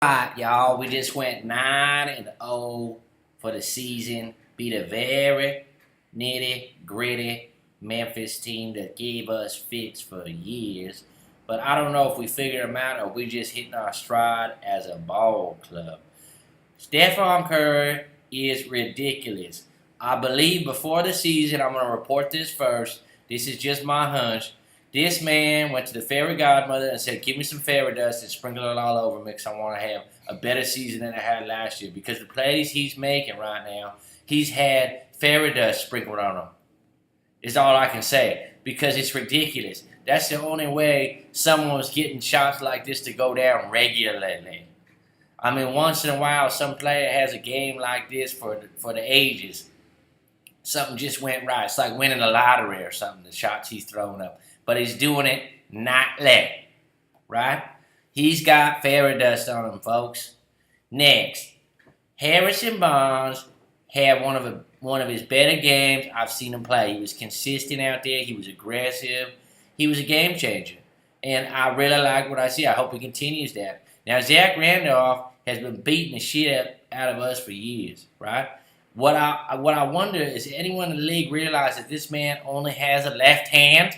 Alright, y'all, we just went 9-0 for the season. Beat a very nitty gritty Memphis team that gave us fits for years. But I don't know if we figured them out or we just hitting our stride as a ball club. Stephon Curry is ridiculous. I believe before the season, I'm going to report this first. This is just my hunch. This man went to the fairy godmother and said, give me some fairy dust and sprinkle it all over me because I want to have a better season than I had last year. Because the plays he's making right now, he's had fairy dust sprinkled on him. Is all I can say. Because it's ridiculous. That's the only way someone's getting shots like this to go down regularly. I mean, once in a while, some player has a game like this for the ages. Something just went right. It's like winning a lottery or something, the shots he's throwing up. But he's doing it nightly, right? He's got fairy dust on him, folks. Next, Harrison Barnes had one of his better games I've seen him play. He was consistent out there. He was aggressive. He was a game changer. And I really like what I see. I hope he continues that. Now, Zach Randolph has been beating the shit out of us for years, right? What I wonder is anyone in the league realize that this man only has a left hand?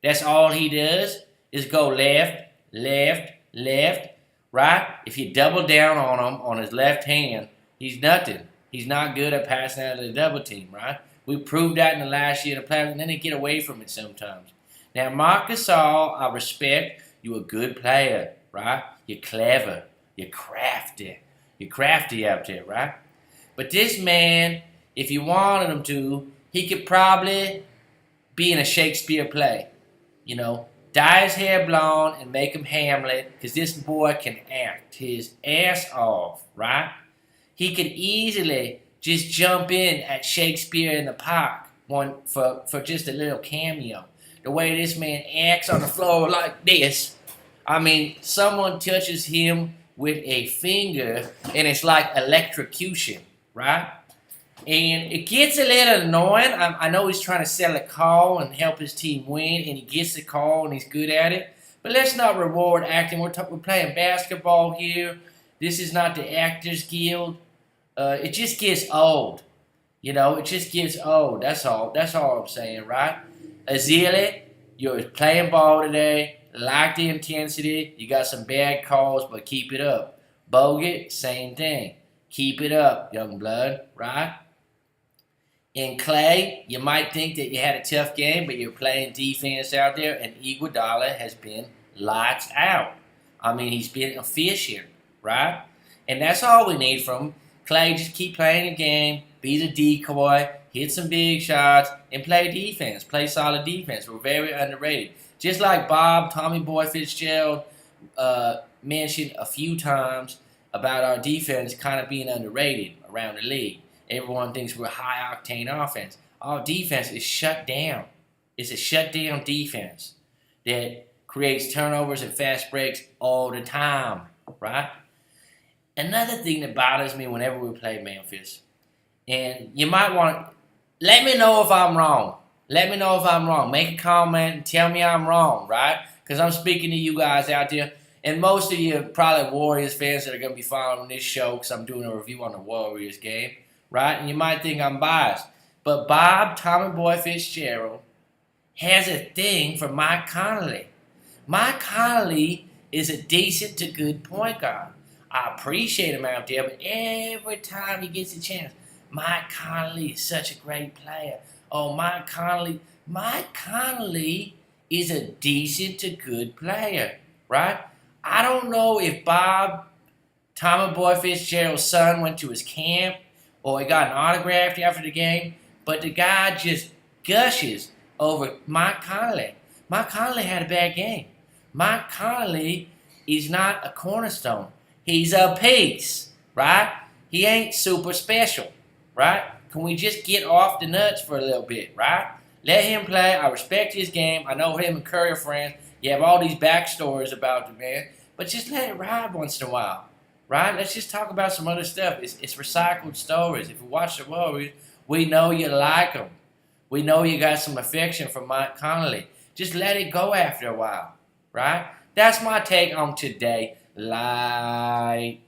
That's all he does is go left, left, left, right? If you double down on him on his left hand, he's nothing. He's not good at passing out of the double team, right? We proved that in the last year of the playoffs, and then they get away from it sometimes. Now, Marc Gasol, I respect. You're a good player, right? You're clever. You're crafty. You're crafty out there, right? But this man, if you wanted him to, he could probably be in a Shakespeare play. You know, dye his hair blonde and make him Hamlet, because this boy can act his ass off, right? He could easily just jump in at Shakespeare in the Park for just a little cameo. The way this man acts on the floor like this, I mean, someone touches him with a finger and it's like electrocution, right? And it gets a little annoying. I know he's trying to sell a call and help his team win, and he gets the call and he's good at it. But let's not reward acting. We're playing basketball here. This is not the Actors Guild. It just gets old. You know, it just gets old. That's all. That's all I'm saying, right? Azili, you're playing ball today. Like the intensity. You got some bad calls, but keep it up. Bogut, same thing. Keep it up, young blood, right? And Clay, you might think that you had a tough game, but you're playing defense out there, and Iguodala has been lights out. I mean, he's been efficient, right? And that's all we need from him. Clay, just keep playing the game, be the decoy, hit some big shots, and play defense. Play solid defense. We're very underrated. Just like Bob, Tommy Boy Fitzgerald mentioned a few times about our defense kind of being underrated around the league. Everyone thinks we're high-octane offense. Our defense is shut down. It's a shut-down defense that creates turnovers and fast breaks all the time, right? Another thing that bothers me whenever we play Memphis, and you might want to, let me know if I'm wrong. Let me know if I'm wrong. Make a comment and tell me I'm wrong, right? Because I'm speaking to you guys out there. And most of you are probably Warriors fans that are going to be following this show because I'm doing a review on the Warriors game. Right? And you might think I'm biased. But Bob, Tommy Boy Fitzgerald, has a thing for Mike Conley. Mike Conley is a decent to good point guard. I appreciate him out there, but every time he gets a chance, Mike Conley is such a great player. Oh, Mike Conley is a decent to good player, right? I don't know if Bob, Tommy Boy Fitzgerald's son, went to his camp or he got an autograph after the game, but the guy just gushes over Mike Conley. Mike Conley had a bad game. Mike Conley is not a cornerstone. He's a piece, right? He ain't super special, right? Can we just get off the nuts for a little bit, right? Let him play. I respect his game. I know him and Curry are friends. You have all these backstories about the man, but just let it ride once in a while. Right? Let's just talk about some other stuff. It's recycled stories. If you watch the Warriors, we know you like them. We know you got some affection for Mike Conley. Just let it go after a while. Right? That's my take on today. like